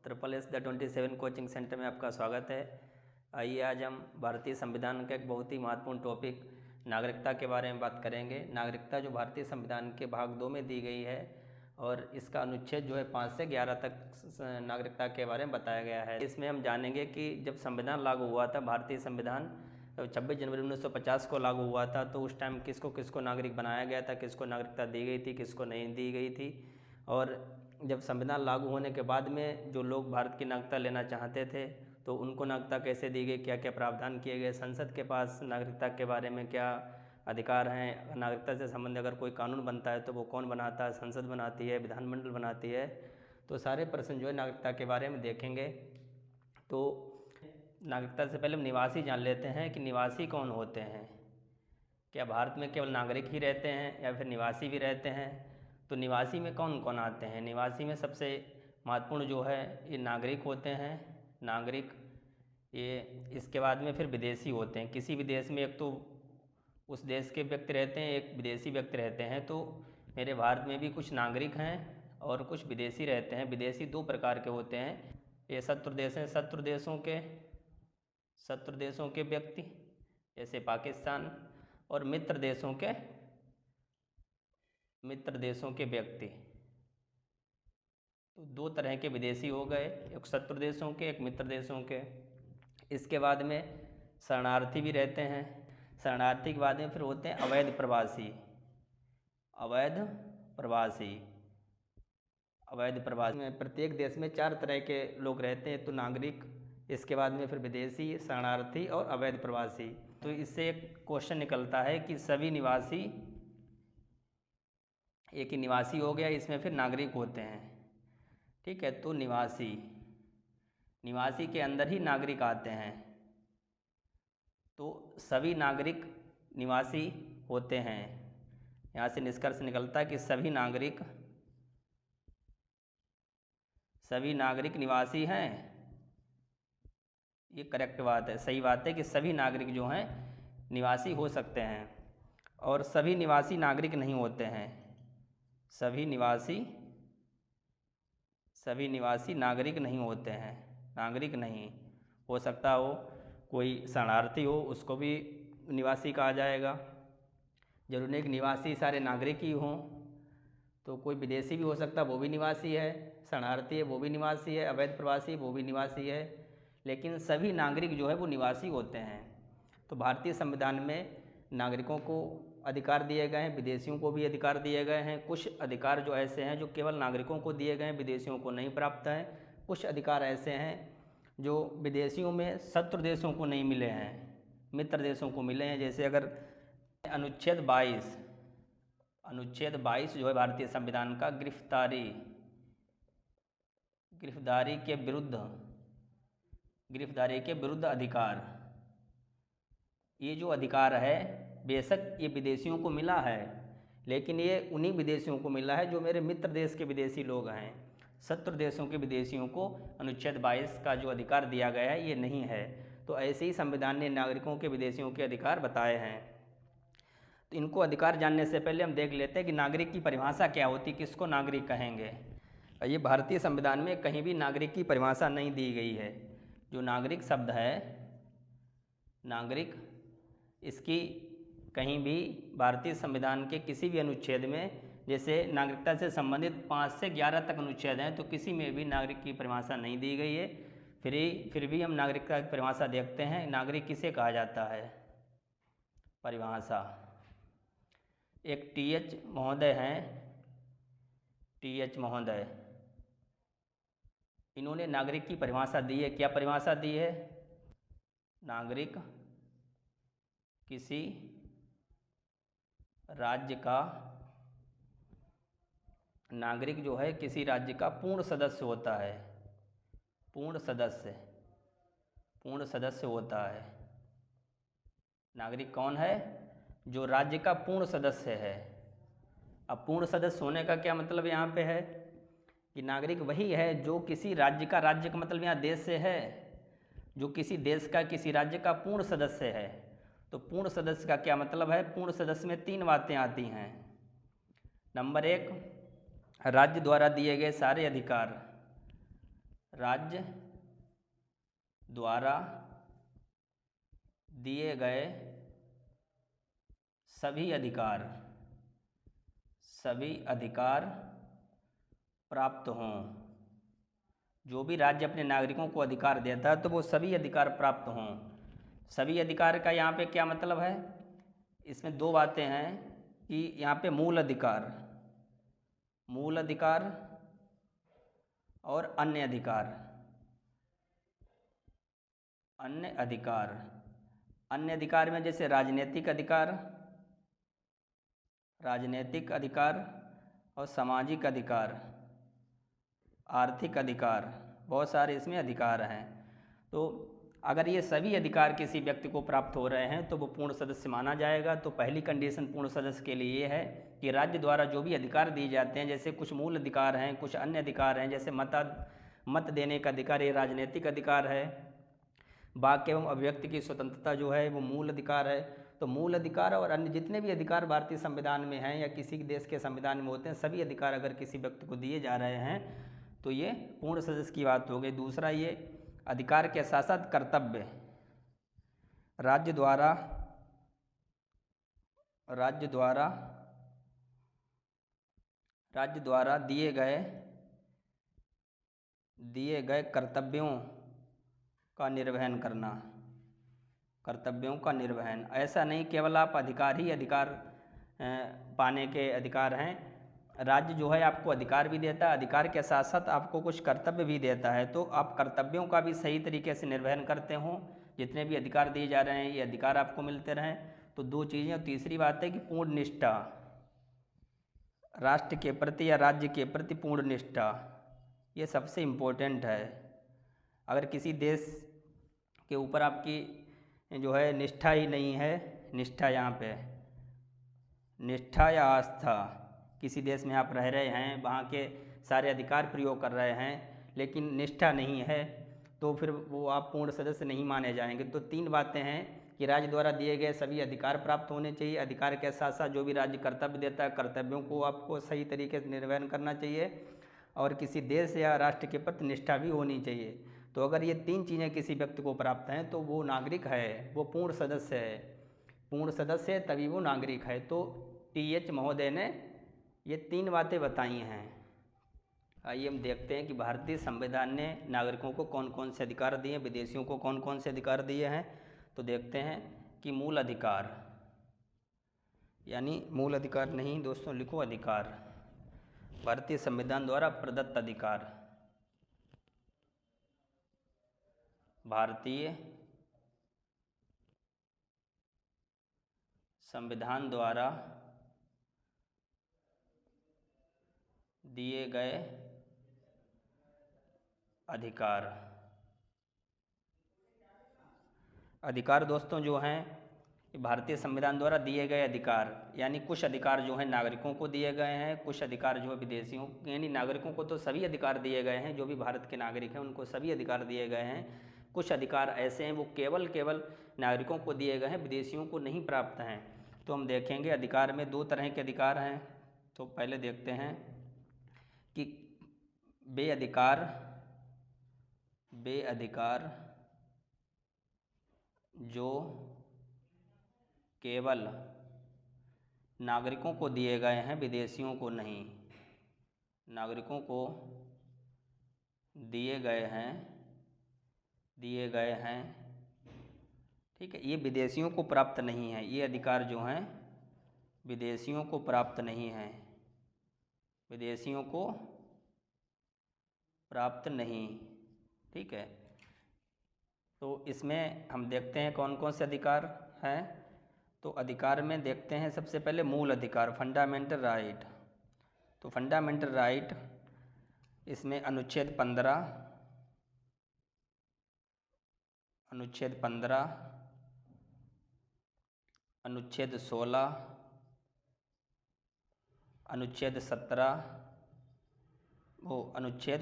SSS-27 coaching centre में आपका स्वागत है। आइए आज हम भारतीय संविधान का एक बहुत ही महत्वपूर्ण टॉपिक नागरिकता के बारे में बात करेंगे। नागरिकता जो भारतीय संविधान के भाग 2 में दी गई है और इसका अनुच्छेद जो है 5 से 11 तक नागरिकता के बारे में बताया गया है। इसमें हम जानेंगे कि जब संविधान लागू हुआ था, भारतीय संविधान 26 जनवरी 1950 को लागू हुआ था, तो उस टाइम किसको किसको नागरिक बनाया गया था, किसको नागरिकता दी गई थी, किसको नहीं दी गई थी। और जब संविधान लागू होने के बाद में जो लोग भारत की नागरिकता लेना चाहते थे तो उनको नागरिकता कैसे दी गई, क्या क्या प्रावधान किए गए, संसद के पास नागरिकता के बारे में क्या अधिकार हैं, नागरिकता से संबंधित अगर कोई कानून बनता है तो वो कौन बनाता है, संसद बनाती है, विधानमंडल बनाती है। तो सारे प्रश्न जो है नागरिकता के बारे में देखेंगे। तो नागरिकता से पहले हम निवासी जान लेते हैं कि निवासी कौन होते हैं। क्या भारत में केवल नागरिक ही रहते हैं या फिर निवासी भी रहते हैं? तो निवासी में कौन कौन आते हैं? निवासी में सबसे महत्वपूर्ण जो है ये नागरिक होते हैं। नागरिक ये, इसके बाद में फिर विदेशी होते हैं। किसी भी देश में एक तो उस देश के व्यक्ति रहते हैं, एक विदेशी व्यक्ति रहते हैं। तो मेरे भारत में भी कुछ नागरिक हैं और कुछ विदेशी रहते हैं। विदेशी दो प्रकार के होते हैं। ये शत्रु देश हैं, शत्रु देशों के व्यक्ति जैसे पाकिस्तान, और मित्र देशों के व्यक्ति। तो दो तरह के विदेशी हो गए, एक शत्रु देशों के, एक मित्र देशों के। इसके बाद में शरणार्थी भी रहते हैं। शरणार्थी के बाद में फिर होते हैं अवैध प्रवासी। में प्रत्येक देश में 4 तरह के लोग रहते हैं, तो नागरिक, इसके बाद में फिर विदेशी, शरणार्थी और अवैध प्रवासी। तो इससे एक क्वेश्चन निकलता है कि सभी निवासी, एक ही निवासी हो गया, इसमें फिर नागरिक होते हैं। ठीक है, तो निवासी के अंदर ही नागरिक आते हैं। तो सभी नागरिक निवासी होते हैं। यहाँ से निष्कर्ष निकलता है कि सभी नागरिक निवासी हैं। ये करेक्ट बात है, सही बात है कि सभी नागरिक जो हैं निवासी हो सकते हैं। और सभी निवासी नागरिक नहीं होते हैं। सभी निवासी नागरिक नहीं होते हैं। नागरिक नहीं हो सकता हो, कोई शरणार्थी हो उसको भी निवासी कहा जाएगा। जरूरी नहीं कि निवासी सारे नागरिक ही हों। तो कोई विदेशी भी हो सकता है, वो भी निवासी है। शरणार्थी है, वो भी निवासी है। अवैध प्रवासी, वो भी निवासी है। लेकिन सभी नागरिक जो है वो निवासी होते हैं। तो भारतीय संविधान में नागरिकों को अधिकार दिए गए हैं, विदेशियों को भी अधिकार दिए गए हैं। कुछ अधिकार जो ऐसे हैं जो केवल नागरिकों को दिए गए हैं, विदेशियों को नहीं प्राप्त हैं। कुछ अधिकार ऐसे हैं जो विदेशियों में शत्रु देशों को नहीं मिले हैं, मित्र देशों को मिले हैं। जैसे अगर अनुच्छेद 22 जो है भारतीय संविधान का, गिरफ्तारी के विरुद्ध अधिकार, ये जो अधिकार है बेशक ये विदेशियों को मिला है, लेकिन ये उन्हीं विदेशियों को मिला है जो मेरे मित्र देश के विदेशी लोग हैं। शत्रु देशों के विदेशियों को अनुच्छेद 22 का जो अधिकार दिया गया है ये नहीं है। तो ऐसे ही संविधान ने नागरिकों के, विदेशियों के अधिकार बताए हैं। तो इनको अधिकार जानने से पहले हम देख लेते हैं कि नागरिक की परिभाषा क्या होती, किसको नागरिक कहेंगे। ये भारतीय संविधान में कहीं भी नागरिक की परिभाषा नहीं दी गई है। जो नागरिक शब्द है, नागरिक, इसकी कहीं भी भारतीय संविधान के किसी भी अनुच्छेद में, जैसे नागरिकता से संबंधित 5 से 11 तक अनुच्छेद हैं, तो किसी में भी नागरिक की परिभाषा नहीं दी गई है। फिर भी हम नागरिकता की परिभाषा देखते हैं। नागरिक किसे कहा जाता है? परिभाषा एक TH महोदय हैं, TH महोदय, इन्होंने नागरिक की परिभाषा दी है। क्या परिभाषा दी है? नागरिक किसी राज्य का, नागरिक जो है किसी राज्य का पूर्ण सदस्य होता है। पूर्ण सदस्य होता है। नागरिक कौन है? जो राज्य का पूर्ण सदस्य है। अब पूर्ण सदस्य होने का क्या मतलब यहाँ पे है कि नागरिक वही है जो किसी राज्य का, राज्य का मतलब यहाँ देश से है, जो किसी देश का, किसी राज्य का पूर्ण सदस्य है। तो पूर्ण सदस्य का क्या मतलब है? पूर्ण सदस्य में 3 बातें आती हैं। नंबर 1, राज्य द्वारा दिए गए सारे अधिकार। राज्य द्वारा दिए गए सभी अधिकार प्राप्त हों। जो भी राज्य अपने नागरिकों को अधिकार देता है तो वो सभी अधिकार प्राप्त हों। सभी अधिकार का यहाँ पे क्या मतलब है? इसमें दो बातें हैं कि यहाँ पे मूल अधिकार और अन्य अधिकार। अन्य अधिकार में जैसे राजनीतिक अधिकार और सामाजिक अधिकार, आर्थिक अधिकार, बहुत सारे इसमें अधिकार हैं। तो अगर ये सभी अधिकार किसी व्यक्ति को प्राप्त हो रहे हैं तो वो पूर्ण सदस्य माना जाएगा। तो पहली कंडीशन पूर्ण सदस्य के लिए ये है कि राज्य द्वारा जो भी अधिकार दिए जाते हैं, जैसे कुछ मूल अधिकार हैं, कुछ अन्य अधिकार हैं, जैसे मत देने का अधिकार, ये राजनीतिक अधिकार है। वाक्य एवं अभिव्यक्ति की स्वतंत्रता जो है वो मूल अधिकार है। तो मूल अधिकार और अन्य जितने भी अधिकार भारतीय संविधान में हैं या किसी देश के संविधान में होते हैं, सभी अधिकार अगर किसी व्यक्ति को दिए जा रहे हैं तो ये पूर्ण सदस्य की बात हो गई। दूसरा, ये अधिकार के साथ साथ कर्तव्य। राज्य द्वारा दिए गए कर्तव्यों का निर्वहन। ऐसा नहीं केवल आप अधिकार पाने के अधिकार हैं। राज्य जो है आपको अधिकार भी देता है, अधिकार के साथ साथ आपको कुछ कर्तव्य भी देता है। तो आप कर्तव्यों का भी सही तरीके से निर्वहन करते हो। जितने भी अधिकार दिए जा रहे हैं ये अधिकार आपको मिलते रहें। तो दो चीज़ें। और तीसरी बात है कि पूर्ण निष्ठा, राष्ट्र के प्रति या राज्य के प्रति पूर्ण निष्ठा, ये सबसे इम्पोर्टेंट है। अगर किसी देश के ऊपर आपकी जो है निष्ठा ही नहीं है, यहाँ पे निष्ठा या आस्था, किसी देश में आप रह रहे हैं, वहाँ के सारे अधिकार प्रयोग कर रहे हैं, लेकिन निष्ठा नहीं है, तो फिर वो आप पूर्ण सदस्य नहीं माने जाएंगे। तो तीन बातें हैं कि राज्य द्वारा दिए गए सभी अधिकार प्राप्त होने चाहिए। अधिकार के साथ साथ जो भी राज्य कर्तव्य देता है, कर्तव्यों को आपको सही तरीके से निर्वहन करना चाहिए, और किसी देश या राष्ट्र के प्रति निष्ठा भी होनी चाहिए। तो अगर ये तीन चीज़ें किसी व्यक्ति को प्राप्त हैं तो वो नागरिक है, वो पूर्ण सदस्य है। पूर्ण सदस्य है तभी वो नागरिक है। तो TH महोदय ने ये तीन बातें बताई हैं। आइए हम देखते हैं कि भारतीय संविधान ने नागरिकों को कौन कौन से अधिकार दिए, विदेशियों को कौन कौन से अधिकार दिए हैं। तो देखते हैं कि मूल अधिकार, यानी मूल अधिकार नहीं दोस्तों, लिखो अधिकार, भारतीय संविधान द्वारा प्रदत्त अधिकार। भारतीय संविधान द्वारा दिए गए अधिकार दोस्तों जो हैं भारतीय संविधान द्वारा दिए गए अधिकार, यानी कुछ अधिकार जो हैं नागरिकों को दिए गए हैं, कुछ अधिकार जो है विदेशियों, यानी नागरिकों को तो सभी अधिकार दिए गए हैं, जो भी भारत के नागरिक हैं उनको सभी अधिकार दिए गए हैं। कुछ अधिकार ऐसे हैं वो केवल नागरिकों को दिए गए हैं, विदेशियों को नहीं प्राप्त हैं। तो हम देखेंगे अधिकार में दो तरह के अधिकार हैं। तो पहले देखते हैं कि वे अधिकार जो केवल नागरिकों को दिए गए हैं, विदेशियों को नहीं। नागरिकों को दिए गए हैं, ठीक है, ये विदेशियों को प्राप्त नहीं है। ये अधिकार जो हैं विदेशियों को प्राप्त नहीं है, विदेशियों को प्राप्त नहीं, ठीक है। तो इसमें हम देखते हैं कौन कौन से अधिकार हैं। तो अधिकार में देखते हैं सबसे पहले मूल अधिकार, फंडामेंटल राइट। तो फंडामेंटल राइट, इसमें अनुच्छेद 15, अनुच्छेद 16, अनुच्छेद 17, अनुच्छेद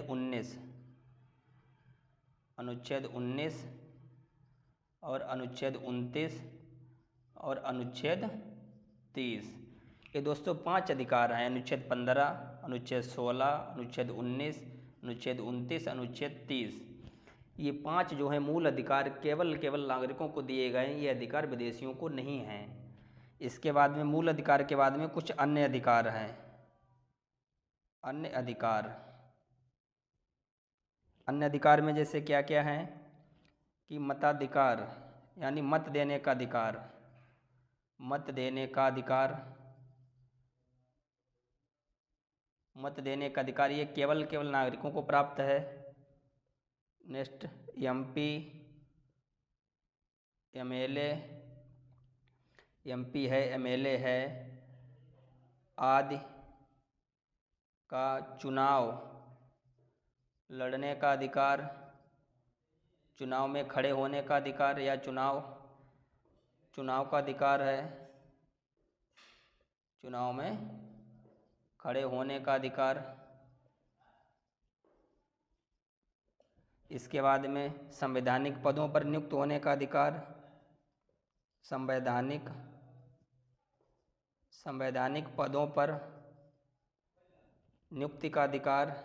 19 और अनुच्छेद 29 और अनुच्छेद 30। ये दोस्तों 5 अधिकार हैं। अनुच्छेद 15, अनुच्छेद 16, अनुच्छेद 19, अनुच्छेद 29, अनुच्छेद 30। ये 5 जो है मूल अधिकार केवल नागरिकों को दिए गए हैं, ये अधिकार विदेशियों को नहीं हैं। इसके बाद में मूल अधिकार के बाद में कुछ अन्य अधिकार हैं। अन्य अधिकार में जैसे क्या क्या है कि मताधिकार यानी मत देने का अधिकार, मत देने का अधिकार ये केवल नागरिकों को प्राप्त है। नेक्स्ट एमपी है, एमएलए है आदि का चुनाव लड़ने का अधिकार, चुनाव में खड़े होने का अधिकार या चुनाव का अधिकार है, चुनाव में खड़े होने का अधिकार। इसके बाद में संवैधानिक पदों पर नियुक्त होने का अधिकार, संवैधानिक पदों पर नियुक्ति का अधिकार,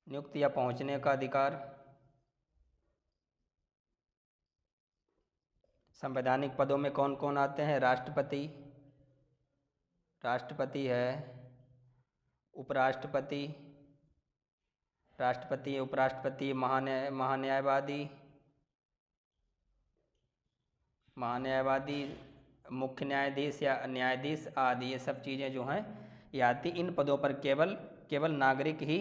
नियुक्ति या पहुंचने का अधिकार। संवैधानिक पदों में कौन कौन आते हैं? राष्ट्रपति है, उपराष्ट्रपति, उपराष्ट्रपति, महान्यायवादी, मुख्य न्यायाधीश या न्यायाधीश आदि, ये सब चीज़ें जो हैं ये आती। इन पदों पर केवल नागरिक ही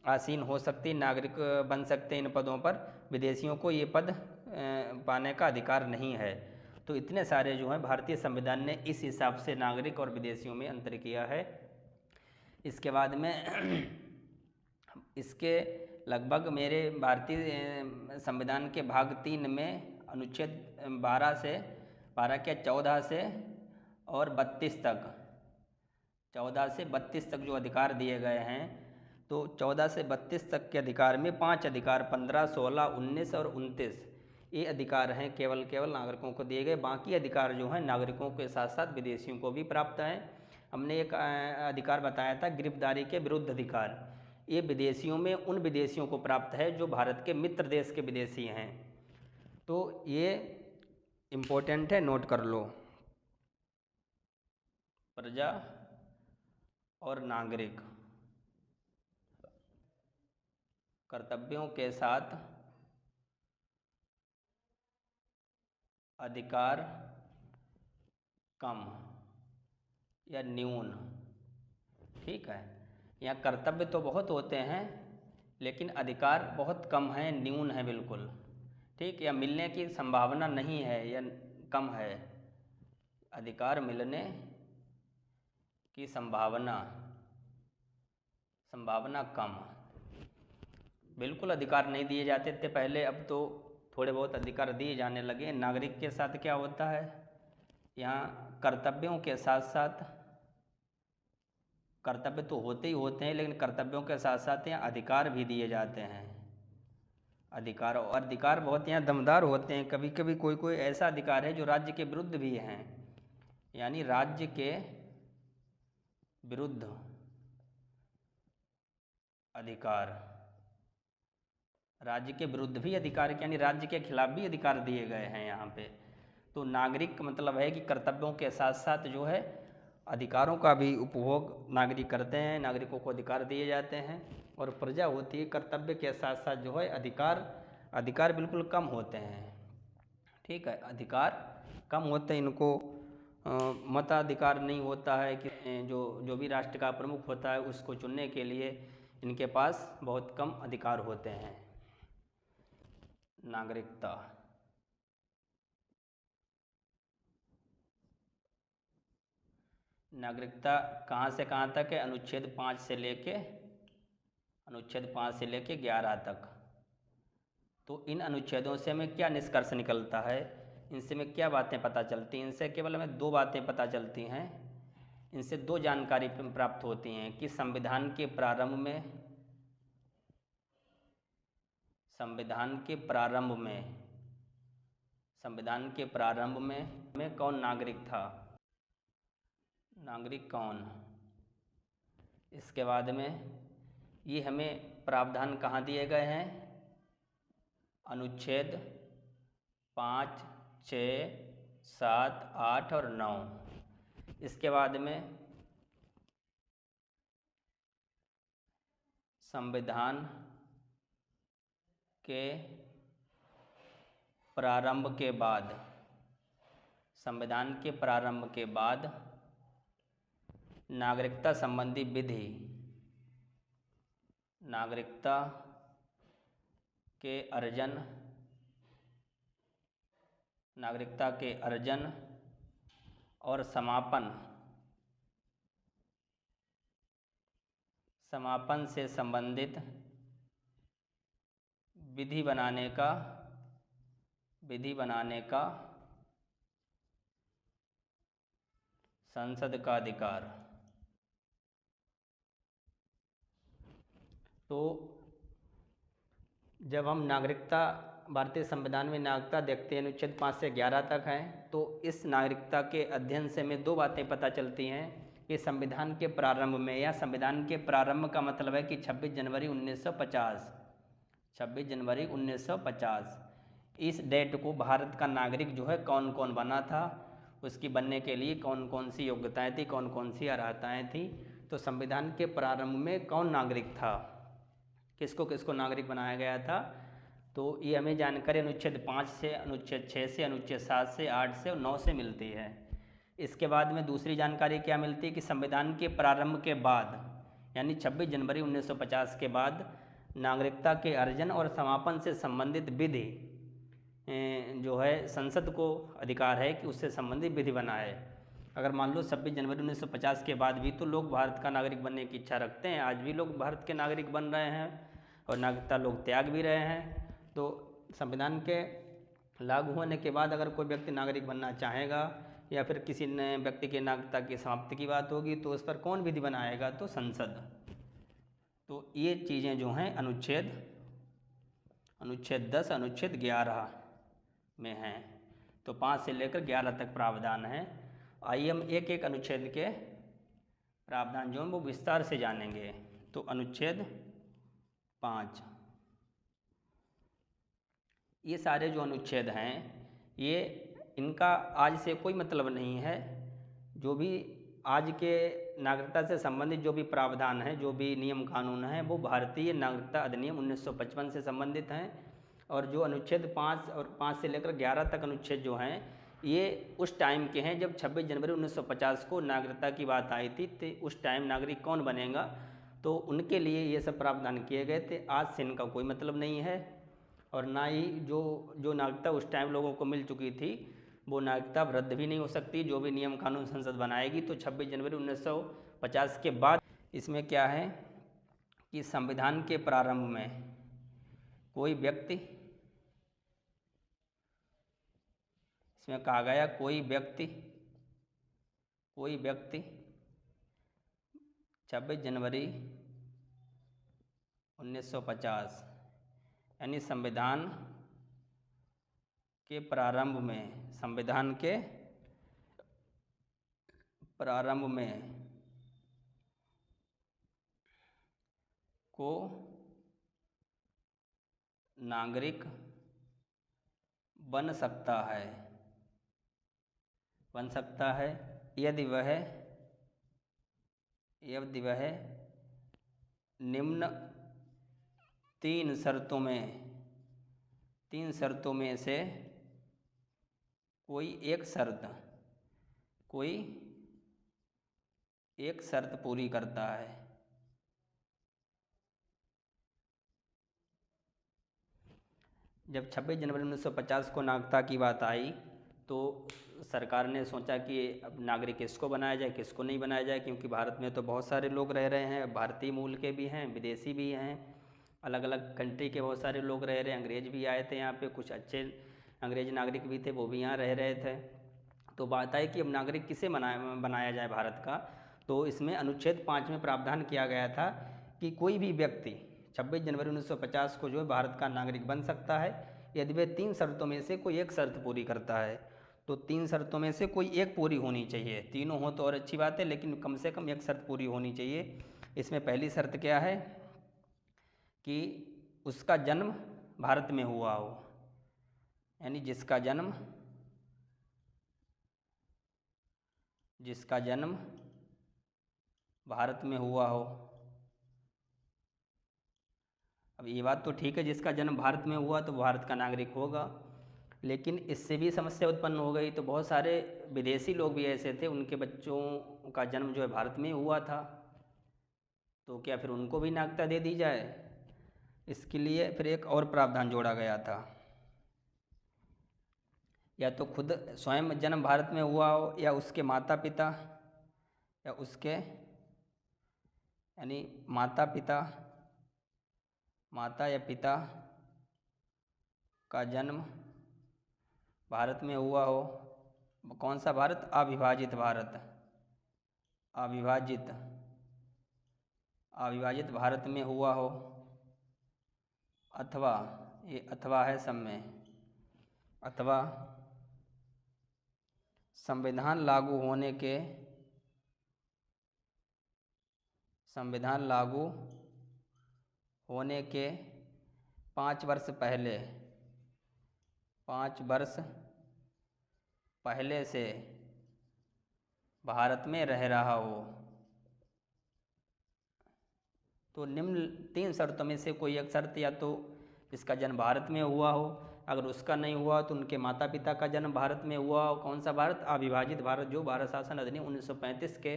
आसीन हो सकते, नागरिक बन सकते इन पदों पर, विदेशियों को ये पद पाने का अधिकार नहीं है। तो इतने सारे जो हैं भारतीय संविधान ने इस हिसाब से नागरिक और विदेशियों में अंतर किया है। इसके बाद में इसके लगभग मेरे भारतीय संविधान के भाग 3 में अनुच्छेद 14 से और 32 तक, 14 से 32 तक जो अधिकार दिए गए हैं, तो 14 से 32 तक के अधिकार में 5 अधिकार 15, 16, 19 और 29 ये अधिकार हैं केवल नागरिकों को दिए गए। बाकी अधिकार जो हैं नागरिकों के साथ साथ विदेशियों को भी प्राप्त हैं। हमने एक अधिकार बताया था गिरफ्तारी के विरुद्ध अधिकार, ये विदेशियों में उन विदेशियों को प्राप्त है जो भारत के मित्र देश के विदेशी हैं। तो ये इम्पोर्टेंट है, नोट कर लो। प्रजा और नागरिक कर्तव्यों के साथ अधिकार कम या न्यून, ठीक है। यहाँ कर्तव्य तो बहुत होते हैं लेकिन अधिकार बहुत कम है, न्यून है बिल्कुल, ठीक, या मिलने की संभावना नहीं है या कम है। अधिकार मिलने की संभावना कम, बिल्कुल अधिकार नहीं दिए जाते थे पहले, अब तो थोड़े बहुत अधिकार दिए जाने लगे। नागरिक के साथ क्या होता है, यहाँ कर्तव्यों के साथ साथ, कर्तव्य तो होते ही होते हैं लेकिन कर्तव्यों के साथ साथ यहाँ अधिकार भी दिए जाते हैं। अधिकार बहुत यहाँ दमदार होते हैं। कभी कभी कोई ऐसा अधिकार है जो राज्य के विरुद्ध भी हैं, यानी राज्य के विरुद्ध अधिकार, राज्य के विरुद्ध भी अधिकार, यानी राज्य के खिलाफ भी अधिकार दिए गए हैं यहाँ पे। तो नागरिक का मतलब है कि कर्तव्यों के साथ साथ जो है अधिकारों का भी उपभोग नागरिक करते हैं, नागरिकों को अधिकार दिए जाते हैं। और प्रजा होती है, कर्तव्य के साथ साथ जो है अधिकार बिल्कुल कम होते हैं, ठीक है, अधिकार कम होते हैं। इनको मताधिकार नहीं होता है कि जो भी राष्ट्र का प्रमुख होता है उसको चुनने के लिए इनके पास बहुत कम अधिकार होते हैं। नागरिकता, नागरिकता कहाँ से कहाँ तक है? अनुच्छेद 5 से लेके 11 तक। तो इन अनुच्छेदों से हमें क्या निष्कर्ष निकलता है, इनसे हमें क्या बातें पता चलती हैं? इनसे केवल हमें 2 बातें पता चलती हैं। इनसे 2 जानकारी प्राप्त होती हैं कि संविधान के प्रारंभ में कौन नागरिक था, नागरिक कौन। इसके बाद में ये हमें प्रावधान कहाँ दिए गए हैं? अनुच्छेद 5, 6, 7, 8 और 9। इसके बाद में संविधान के प्रारंभ के बाद, संविधान के प्रारंभ के बाद नागरिकता संबंधी विधि, नागरिकता के अर्जन, नागरिकता के अर्जन और समापन से संबंधित विधि बनाने का संसद का अधिकार। तो जब हम नागरिकता, भारतीय संविधान में नागरिकता देखते हैं, अनुच्छेद 5 से 11 तक हैं, तो इस नागरिकता के अध्ययन से हमें दो बातें पता चलती हैं कि संविधान के प्रारंभ में, या संविधान के प्रारंभ का मतलब है कि 26 जनवरी 1950, 26 जनवरी 1950 इस डेट को भारत का नागरिक जो है कौन कौन बना था, उसकी बनने के लिए कौन कौन सी योग्यताएं थी, कौन कौन सी अर्हताएं थी। तो संविधान के प्रारंभ में कौन नागरिक था, किसको किसको नागरिक बनाया गया था, तो ये हमें जानकारी अनुच्छेद 5 से, अनुच्छेद 6 से, अनुच्छेद 7 से, 8 से और 9 से मिलती है। इसके बाद में दूसरी जानकारी क्या मिलती है कि संविधान के प्रारंभ के बाद, यानी 26 जनवरी 1950 के बाद नागरिकता के अर्जन और समापन से संबंधित विधि जो है संसद को अधिकार है कि उससे संबंधित विधि बनाए। अगर मान लो 26 जनवरी 1950 के बाद भी तो लोग भारत का नागरिक बनने की इच्छा रखते हैं, आज भी लोग भारत के नागरिक बन रहे हैं और नागरिकता लोग त्याग भी रहे हैं। तो संविधान के लागू होने के बाद अगर कोई व्यक्ति नागरिक बनना चाहेगा या फिर किसी नए व्यक्ति के नागरिकता की समाप्ति की बात होगी तो उस पर कौन विधि बनाएगा, तो संसद। तो ये चीज़ें जो हैं अनुच्छेद 10, अनुच्छेद 11 में हैं। तो 5 से लेकर 11 तक प्रावधान हैं। आइए हम एक एक अनुच्छेद के प्रावधान जो हैं वो विस्तार से जानेंगे। तो अनुच्छेद 5, ये सारे जो अनुच्छेद हैं ये इनका आज से कोई मतलब नहीं है। जो भी आज के नागरिकता से संबंधित जो भी प्रावधान हैं, जो भी नियम कानून हैं, वो भारतीय नागरिकता अधिनियम 1955 से संबंधित हैं। और जो अनुच्छेद 5 और 5 से लेकर 11 तक अनुच्छेद जो हैं ये उस टाइम के हैं जब 26 जनवरी 1950 को नागरिकता की बात आई थी। तो उस टाइम नागरिक कौन बनेगा, तो उनके लिए ये सब प्रावधान किए गए थे। आज से इनका कोई मतलब नहीं है और ना ही जो नागरिकता उस टाइम लोगों को मिल चुकी थी वो नागरिकता रद्द भी नहीं हो सकती। जो भी नियम कानून संसद बनाएगी तो 26 जनवरी 1950 के बाद इसमें क्या है कि संविधान के प्रारंभ में कोई व्यक्ति, इसमें कहा गया कोई व्यक्ति 26 जनवरी 1950 यानी संविधान के प्रारंभ में, संविधान के प्रारंभ में को नागरिक बन सकता है यदि वह निम्न तीन शर्तों में से कोई एक शर्त पूरी करता है। जब 26 जनवरी 1950 को नागरिकता की बात आई तो सरकार ने सोचा कि अब नागरिक किसको बनाया जाए, किसको नहीं बनाया जाए, क्योंकि भारत में तो बहुत सारे लोग रह रहे हैं, भारतीय मूल के भी हैं, विदेशी भी हैं, अलग अलग कंट्री के बहुत सारे लोग रह रहे हैं। अंग्रेज भी आए थे यहाँ पे, कुछ अच्छे अंग्रेज नागरिक भी थे, वो भी यहाँ रह रहे थे। तो बात आई कि अब नागरिक किसे बनाया जाए भारत का। तो इसमें अनुच्छेद 5 में प्रावधान किया गया था कि कोई भी व्यक्ति 26 जनवरी 1950 को जो है भारत का नागरिक बन सकता है यदि वह 3 शर्तों में से कोई एक शर्त पूरी करता है। तो 3 शर्तों में से कोई एक पूरी होनी चाहिए, तीनों हो तो और अच्छी बात है, लेकिन कम से कम एक शर्त पूरी होनी चाहिए। इसमें पहली शर्त क्या है कि उसका जन्म भारत में हुआ हो, यानी जिसका जन्म भारत में हुआ हो। अब ये बात तो ठीक है, जिसका जन्म भारत में हुआ तो भारत का नागरिक होगा, लेकिन इससे भी समस्या उत्पन्न हो गई। तो बहुत सारे विदेशी लोग भी ऐसे थे, उनके बच्चों का जन्म जो है भारत में हुआ था, तो क्या फिर उनको भी नागरिकता दे दी जाए? इसके लिए फिर एक और प्रावधान जोड़ा गया था, या तो खुद स्वयं जन्म भारत में हुआ हो, या उसके माता पिता, या उसके यानी माता या पिता का जन्म भारत में हुआ हो। कौन सा भारत? अविभाजित भारत। अविभाजित भारत में हुआ हो, अथवा, ये अथवा है सब में, अथवा संविधान लागू होने के 5 वर्ष पहले से भारत में रह रहा हो। तो निम्न 3 शर्तों में से कोई एक शर्त, या तो इसका जन्म भारत में हुआ हो, अगर उसका नहीं हुआ तो उनके माता पिता का जन्म भारत में हुआ हो। कौन सा भारत? अविभाजित भारत, जो भारत शासन अधिनियम 1935 के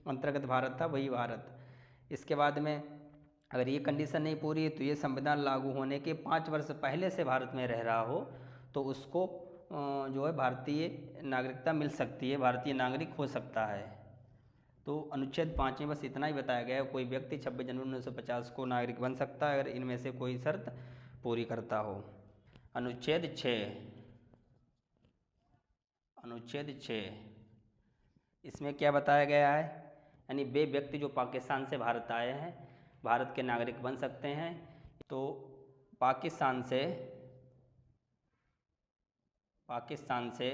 अंतर्गत भारत था, वही भारत। इसके बाद में अगर ये कंडीशन नहीं पूरी है तो ये संविधान लागू होने के 5 वर्ष पहले से भारत में रह रहा हो, तो उसको जो है भारतीय नागरिकता मिल सकती है, भारतीय नागरिक हो सकता है। तो अनुच्छेद 5 में बस इतना ही बताया गया है, कोई व्यक्ति 26 जनवरी 1950 को नागरिक बन सकता है अगर इनमें से कोई शर्त पूरी करता हो। अनुच्छेद 6 इसमें क्या बताया गया है? यानी वे व्यक्ति जो पाकिस्तान से भारत आए हैं, भारत के नागरिक बन सकते हैं। तो पाकिस्तान से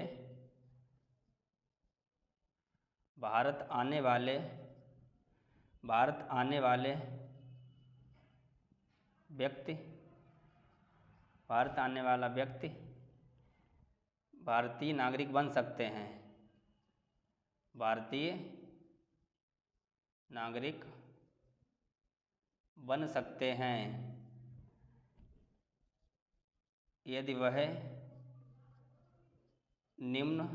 भारत आने वाले व्यक्ति भारतीय नागरिक बन सकते हैं। भारतीय नागरिक बन सकते हैं यदि वह निम्न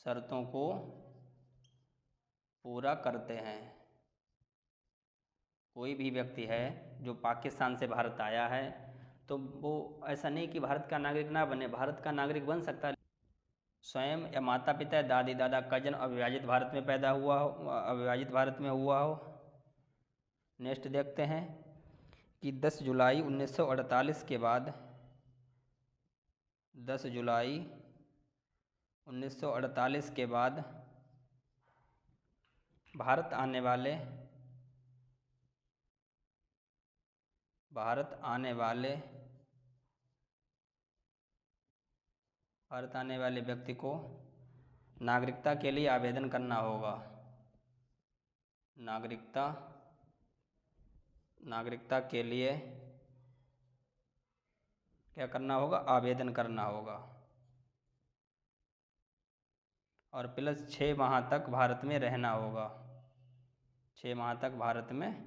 शर्तों को पूरा करते हैं। कोई भी व्यक्ति है जो पाकिस्तान से भारत आया है, तो वो ऐसा नहीं कि भारत का नागरिक ना बने, भारत का नागरिक बन सकता है। स्वयं या माता पिता या दादी दादा का जन्म अविभाजित भारत में हुआ हो। नेक्स्ट देखते हैं कि 10 जुलाई 1948 के बाद 10 जुलाई 1948 के बाद भारत आने वाले व्यक्ति को नागरिकता के लिए आवेदन करना होगा। नागरिकता के लिए क्या करना होगा? आवेदन करना होगा। और प्लस 6 माह तक भारत में रहना होगा, 6 माह तक भारत में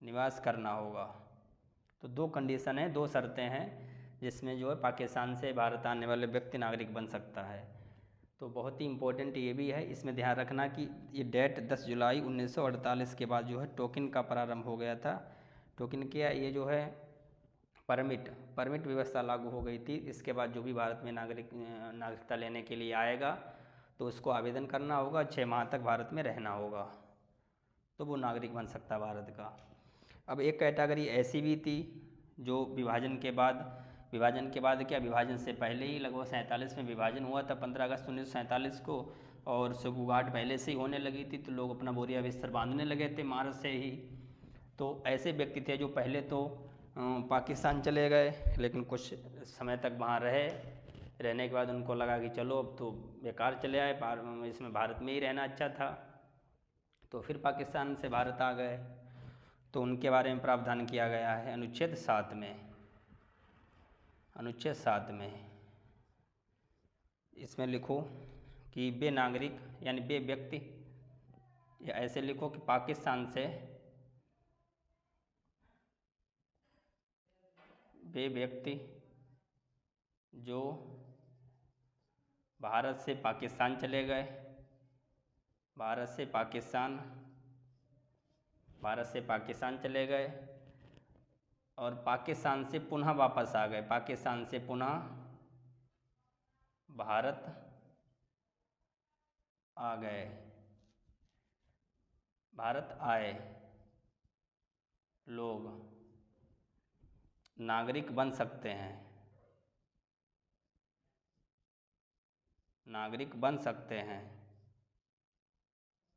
निवास करना होगा। तो 2 कंडीशन है, 2 शर्तें हैं जिसमें जो है पाकिस्तान से भारत आने वाले व्यक्ति नागरिक बन सकता है। तो बहुत ही इम्पोर्टेंट ये भी है, इसमें ध्यान रखना कि ये डेट 10 जुलाई 1948 के बाद जो है टोकन का प्रारंभ हो गया था। टोकन क्या? ये जो है परमिट व्यवस्था लागू हो गई थी। इसके बाद जो भी भारत में नागरिकता लेने के लिए आएगा तो उसको आवेदन करना होगा, 6 माह तक भारत में रहना होगा, तो वो नागरिक बन सकता है भारत का। अब एक कैटेगरी ऐसी भी थी जो विभाजन के बाद क्या, विभाजन से पहले ही लगभग 47 में विभाजन हुआ था, 15 अगस्त 1947 को, और सुगुगाट पहले से ही होने लगी थी, तो लोग अपना बोरिया बिस्तर बांधने लगे थे मार्च से ही। तो ऐसे व्यक्ति थे जो पहले तो पाकिस्तान चले गए, लेकिन कुछ समय तक वहाँ रहने के बाद उनको लगा कि चलो अब तो बेकार चले आए, इसमें भारत में ही रहना अच्छा था, तो फिर पाकिस्तान से भारत आ गए। तो उनके बारे में प्रावधान किया गया है अनुच्छेद 7 में। अनुच्छेद 7 में इसमें लिखो कि वे नागरिक यानी वे व्यक्ति, या ऐसे लिखो कि पाकिस्तान से वे व्यक्ति जो भारत से पाकिस्तान चले गए, भारत से पाकिस्तान चले गए और पाकिस्तान से पुनः वापस आ गए, पाकिस्तान से पुनः भारत आ गए, भारत आए लोग नागरिक बन सकते हैं, नागरिक बन सकते हैं,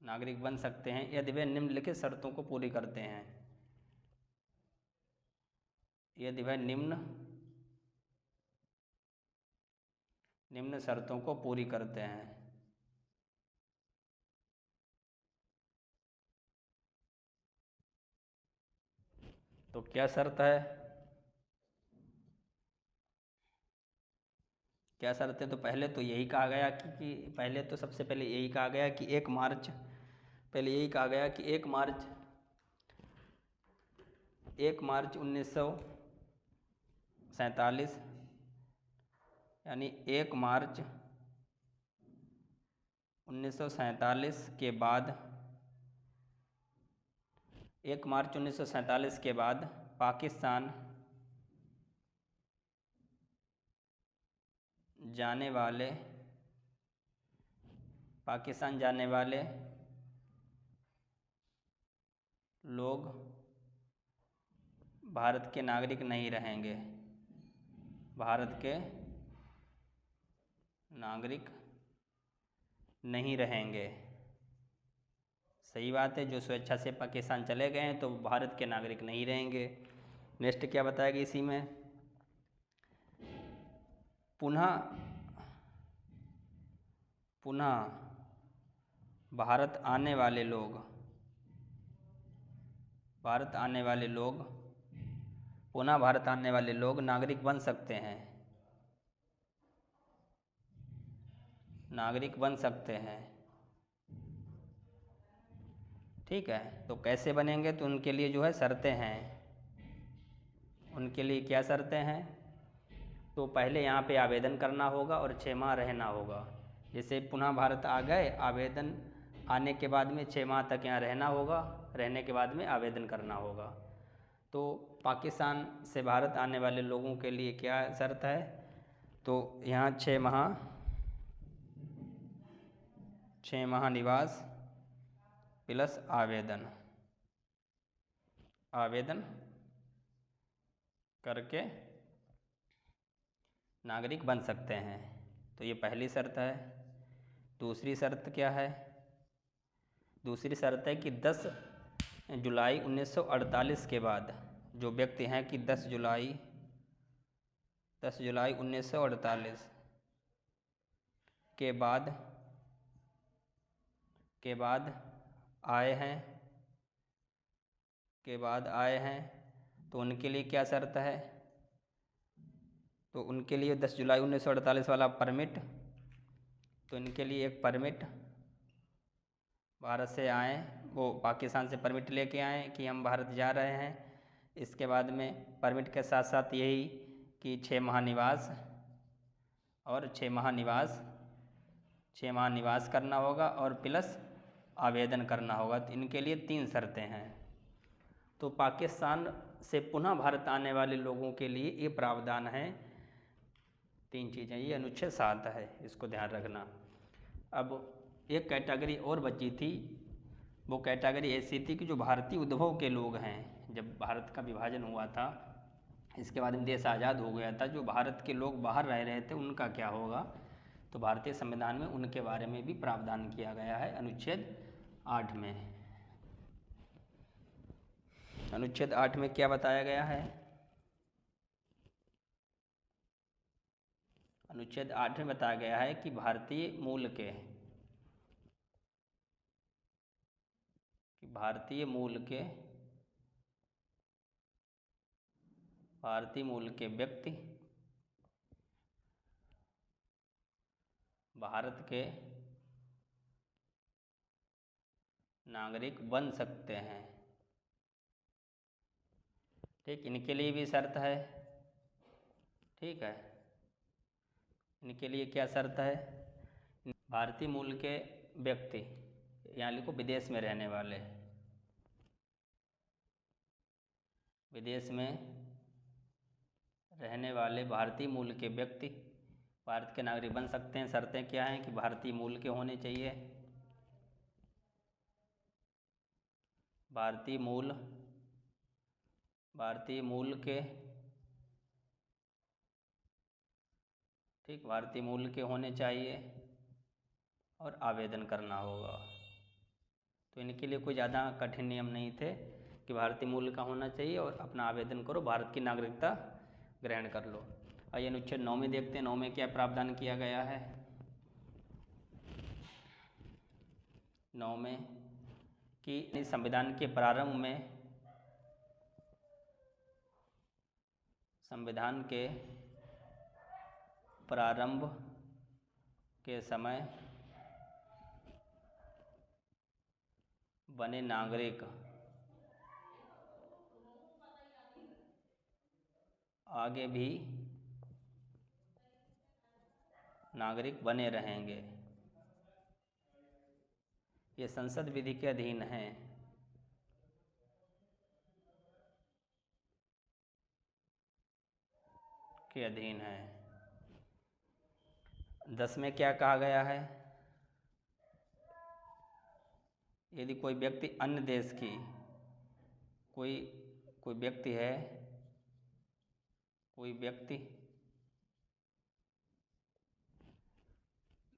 नागरिक बन सकते हैं यदि वे निम्नलिखित शर्तों को पूरी करते हैं। यदि वह निम्न शर्तों को पूरी करते हैं। तो क्या शर्त है, क्या शर्त है? तो पहले तो यही कहा गया कि पहले तो सबसे पहले यही कहा गया कि 1 मार्च, पहले यही कहा गया कि 1 मार्च 1947 यानी 1 मार्च 1947 के बाद, 1 मार्च 1947 के बाद पाकिस्तान जाने वाले लोग भारत के नागरिक नहीं रहेंगे, भारत के नागरिक नहीं रहेंगे। सही बात है, जो स्वेच्छा से पाकिस्तान चले गए हैं तो भारत के नागरिक नहीं रहेंगे। नेक्स्ट क्या बताया गया इसी में, पुनः भारत आने वाले लोग पुनः भारत आने वाले लोग नागरिक बन सकते हैं, नागरिक बन सकते हैं। ठीक है, तो कैसे बनेंगे? तो उनके लिए जो है शर्तें हैं। उनके लिए क्या शर्तें हैं? तो पहले यहाँ पे आवेदन करना होगा और 6 माह रहना होगा। जैसे पुनः भारत आ गए, आवेदन आने के बाद में 6 माह तक यहाँ रहना होगा, रहने के बाद में आवेदन करना होगा। तो पाकिस्तान से भारत आने वाले लोगों के लिए क्या शर्त है? तो यहाँ 6 माह निवास प्लस आवेदन करके नागरिक बन सकते हैं। तो ये पहली शर्त है। दूसरी शर्त क्या है? दूसरी शर्त है कि 10 जुलाई 1948 के बाद जो व्यक्ति हैं कि 10 जुलाई 1948 के बाद आए हैं तो उनके लिए क्या शर्त है? तो उनके लिए 10 जुलाई 1948 वाला परमिट, तो इनके लिए एक परमिट भारत से आए, वो पाकिस्तान से परमिट लेके आए कि हम भारत जा रहे हैं। इसके बाद में परमिट के साथ साथ यही कि 6 माह निवास और 6 माह निवास करना होगा और प्लस आवेदन करना होगा। तो इनके लिए 3 शर्तें हैं। तो पाकिस्तान से पुनः भारत आने वाले लोगों के लिए ये प्रावधान है, 3 चीज़ें। ये अनुच्छेद 7 है, इसको ध्यान रखना। अब एक कैटेगरी और बची थी, वो कैटेगरी ऐसी थी कि जो भारतीय उद्भव के लोग हैं। जब भारत का विभाजन हुआ था, इसके बाद में देश आज़ाद हो गया था, जो भारत के लोग बाहर रह रहे थे उनका क्या होगा? तो भारतीय संविधान में उनके बारे में भी प्रावधान किया गया है अनुच्छेद 8 में। अनुच्छेद 8 में क्या बताया गया है? अनुच्छेद 8 में बताया गया है कि भारतीय मूल के भारतीय मूल के व्यक्ति भारत के नागरिक बन सकते हैं। ठीक, इनके लिए भी शर्त है। ठीक है, इनके लिए क्या शर्त है? भारतीय मूल के व्यक्ति, यहाँ लिखो विदेश में रहने वाले, विदेश में रहने वाले भारतीय मूल के व्यक्ति भारत के नागरिक बन सकते हैं। शर्तें क्या हैं? कि भारतीय मूल के होने चाहिए, भारतीय मूल के, ठीक, भारतीय मूल के होने चाहिए और आवेदन करना होगा। तो इनके लिए कोई ज़्यादा कठिन नियम नहीं थे कि भारतीय मूल का होना चाहिए और अपना आवेदन करो, भारत की नागरिकता ग्रहण कर लो। आइए अनुच्छेद 9 में देखते हैं, 9 में क्या प्रावधान किया गया है। 9 में कि संविधान के प्रारंभ में, संविधान के प्रारंभ के समय बने नागरिक आगे भी नागरिक बने रहेंगे। ये संसद विधि के अधीन हैं। के अधीन है। 10 में क्या कहा गया है? यदि कोई व्यक्ति अन्य देश की, कोई व्यक्ति है, कोई व्यक्ति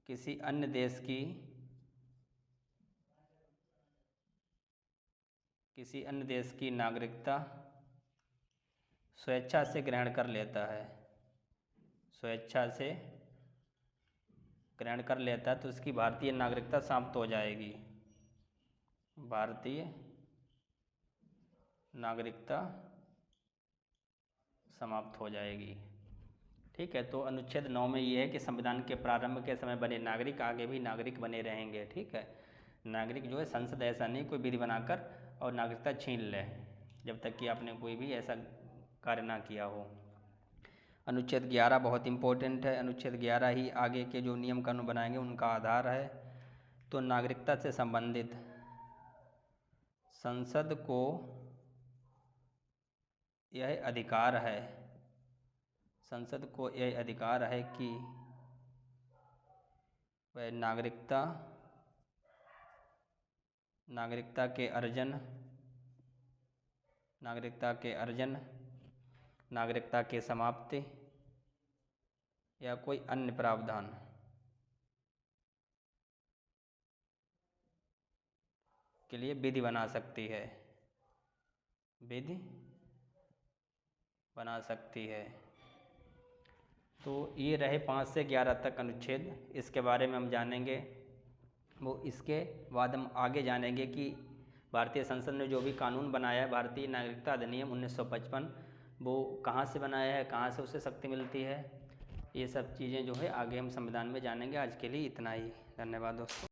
किसी अन्य देश की, किसी अन्य देश की नागरिकता स्वेच्छा से ग्रहण कर लेता है, स्वेच्छा से ग्रहण कर लेता है, तो उसकी भारतीय नागरिकता समाप्त हो जाएगी। भारतीय नागरिकता समाप्त हो जाएगी। ठीक है, तो अनुच्छेद 9 में ये है कि संविधान के प्रारंभ के समय बने नागरिक आगे भी नागरिक बने रहेंगे। ठीक है, नागरिक जो है, संसद ऐसा नहीं कोई विधि बनाकर और नागरिकता छीन ले, जब तक कि आपने कोई भी ऐसा कार्य ना किया हो। अनुच्छेद 11 बहुत इम्पोर्टेंट है। अनुच्छेद 11 ही आगे के जो नियम कानून बनाएंगे उनका आधार है। तो नागरिकता से संबंधित संसद को यह अधिकार है, संसद को यह अधिकार है कि वह नागरिकता के अर्जन, नागरिकता के समाप्ति या कोई अन्य प्रावधान के लिए विधि बना सकती है, विधि बना सकती है। तो ये रहे 5 से 11 तक अनुच्छेद, इसके बारे में हम जानेंगे। वो इसके बाद हम आगे जानेंगे कि भारतीय संसद ने जो भी कानून बनाया है, भारतीय नागरिकता अधिनियम 1955, वो कहाँ से बनाया है, कहाँ से उसे शक्ति मिलती है, ये सब चीज़ें जो है आगे हम संविधान में जानेंगे। आज के लिए इतना ही, धन्यवाद दोस्तों।